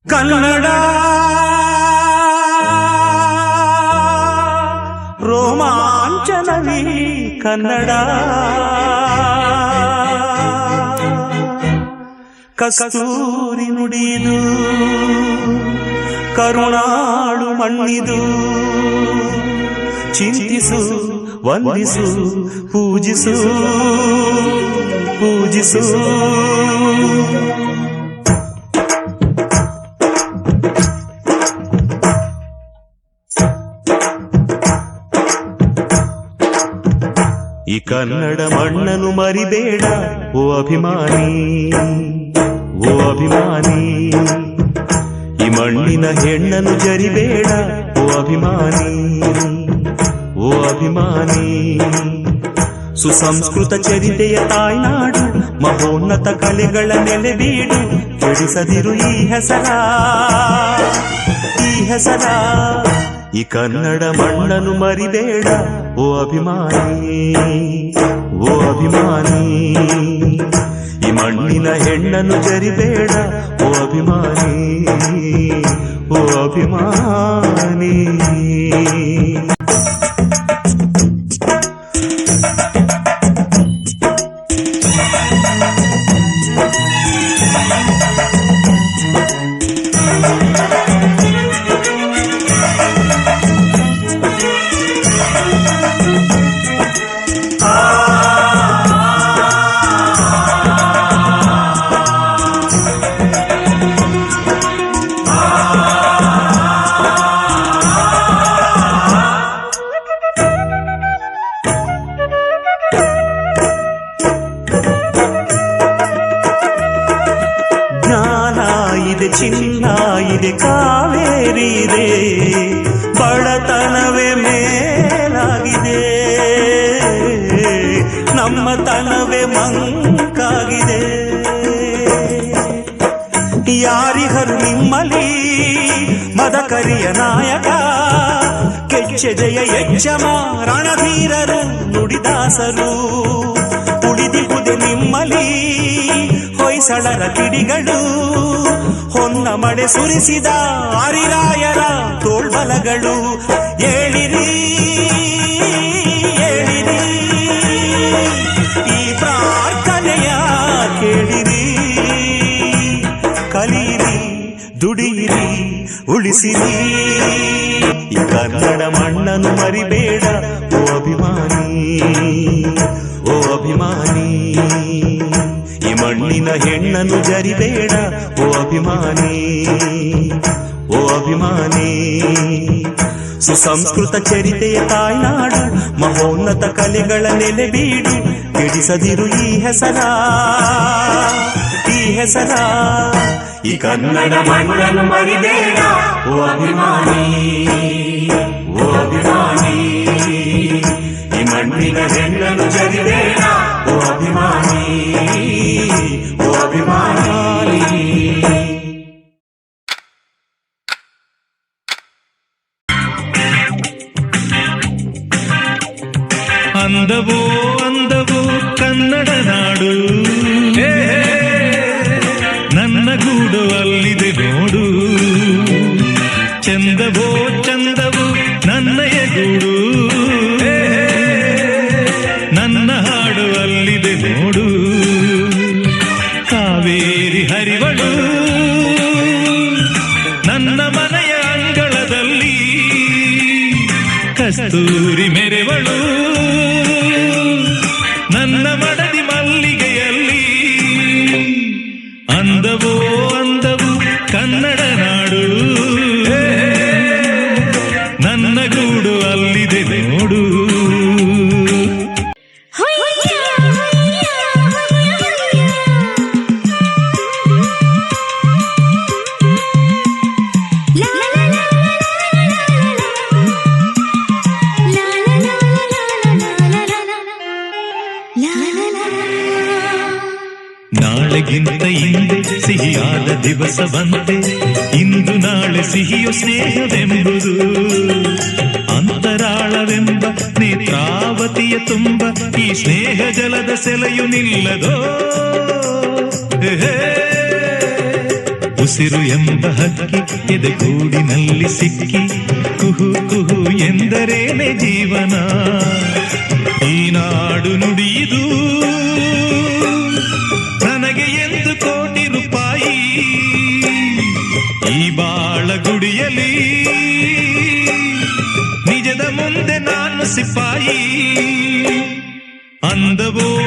ಕನ್ನಡ ರೋಮಾಂಚನವೀ ಕನ್ನಡ ಕಸ್ತೂರಿ ನುಡಿದು ಕರುಣಾಳು ಮಣ್ಣಿದು ಚಿಂತಿಸು ವಂದಿಸು ಪೂಜಿಸು ಪೂಜಿಸು ಈ ಕನ್ನಡ ಮಣ್ಣನ್ನು ಮರಿಬೇಡ ಓ ಅಭಿಮಾನಿ, ಓ ಅಭಿಮಾನಿ. ಈ ಮಣ್ಣಿನ ಹೆಣ್ಣನ್ನು ಜರಿಬೇಡ ಓ ಅಭಿಮಾನಿ, ಓ ಅಭಿಮಾನಿ. ಸುಸಂಸ್ಕೃತ ಚರಿತೆಯ ತಾಯ್ನಾಡು, ಮಹೋನ್ನತ ಕಲೆಗಳ ನೆಲೆಬೀಡು. ಕೆಡಿಸದಿರು ಈ ಹೆಸರ, ಈ ಹೆಸರ. ಈ ಕನ್ನಡ ಮಣ್ಣನ್ನು ಮರಿಬೇಡ ಓ ಅಭಿಮಾನಿ, ಓ ಅಭಿಮಾನಿ. ಈ ಮಣ್ಣಿನ ಹೆಣ್ಣನ್ನು ಜರಿಬೇಡ ಓ ಅಭಿಮಾನಿ, ಓ ಅಭಿಮಾನಿ. ಚಿನ್ನ ಇದೆ, ಕಾವೇರಿ ಇದೆ, ಬಡತನವೇ ಮೇಲಾಗಿದೆ, ನಮ್ಮತನವೇ ಮಂಕಾಗಿದೆ. ಯಾರಿಗರು ನಿಮ್ಮಲಿ ಮದಕರಿಯ ನಾಯಕ, ಕೆಚ್ಚೆದೆಯ ಯಜ್ಜಮ ರಣಧೀರರು ನುಡಿದಾಸರು. ಉಳಿದಿಹುದೆ ನಿಮ್ಮಲಿ ಹೊಯ್ಸಳರ ಕಿಡಿಗಳು, ಹೊನ್ನ ಮಳೆ ಸುರಿಸಿದ ಹರಿರಾಯರ ತೋಳ್ಬಲಗಳು. ಏಳಿರಿ ಏಳಿರಿ, ಈ ಪ್ರಾರ್ಥನೆಯ ಕೇಳಿರಿ. ಕಲಿಯಿರಿ, ದುಡಿಯಿರಿ, ಉಳಿಸಿರಿ. ಈ ಕನ್ನಡ ಮಣ್ಣನ್ನು ಮರಿಬೇಡ ಓ ಅಭಿಮಾನಿ, ಓ ಅಭಿಮಾನಿ. ಈ ಮಣ್ಣಿನ ಹೆಣ್ಣನ್ನು ಜರಿಬೇಡ ಓ ಅಭಿಮಾನಿ, ಓ ಅಭಿಮಾನಿ. ಸುಸಂಸ್ಕೃತ ಚರಿತೆಯ ತಾಯ್ನಾಡು, ಮಹೋನ್ನತ ಕಲೆಗಳ ನೆಲೆಬೀಡು. ಕೆಡಿಸದಿರು ಈ ಹೆಸರ, ಈ ಹೆಸರ. ಈ ಕನ್ನಡ ಮಣ್ಣನ್ನು ಮರಿಬೇಡ ಓ ಅಭಿಮಾನಿ, ಓ ಅಭಿಮಾನಿ. ಈ ಮಣ್ಣಿನ ಹೆಣ್ಣನ್ನು ಜರಿಬೇಡ ಓ ಅಭಿಮಾನಿ, ಓ ಅಭಿಮಾನಿ. ಅಂದವೋ ಅಂದವೋ ಕನ್ನಡ ನಾಡು, ನನ್ನ ಗೂಡು ಅಲ್ಲಿದೆ ನೋಡು. ಚಂದವೋ ಚಂದವೋ ನನ್ನಯ ಗೂಡು, ನನ್ನ ಹಾಡು ಅಲ್ಲಿದೆ ನೋಡು. ಕಾವೇರಿ ಹರಿವಳು ನನ್ನ ಮನೆಯ ಅಂಗಳದಲ್ಲಿ, ಕಸ್ತೂರಿ ಮೆರೆವಳು ನನ್ನ ಮಡದಿ ಮಲ್ಲಿಗೆಯಲ್ಲಿ. ಅಂದವೋ ಅಂದವು ಕನ್ನಡ ನಾಡು, ನನ್ನ ಗೂಡು ಅಲ್ಲಿದೆ ನೋಡು. ನಾಳೆಗಿಂತ ಹಿಂದೆ ಸಿಹಿಯಾದ ದಿವಸ ಬಂತೆ, ಇಂದು ನಾಳೆ ಸಿಹಿಯು ಸ್ನೇಹವೆಂಬುದು. ಅಂತರಾಳವೆಂಬ ನೇತ್ರಾವತಿಯ ತುಂಬ ಈ ಸ್ನೇಹ ಜಲದ ಸೆಲೆಯು ನಿಲ್ಲದೋ. ಉಸಿರು ಎಂಬ ಹಕ್ಕಿ ಎದೆಗೂಡಿನಲ್ಲಿ ಸಿಕ್ಕಿ ಕುಹು ಕುಹು ಎಂದರೇನೆ ಜೀವನ. ಈ ನಾಡು ನುಡಿಯುದು ನನಗೆ ಎಂದು ಕೋಟಿ ರೂಪಾಯಿ. ಈ ಬಾಳ ಗುಡಿಯಲಿ ನಿಜದ ಮುಂದೆ ನಾನು ಸಿಪಾಯಿ. ಅಂದವೋ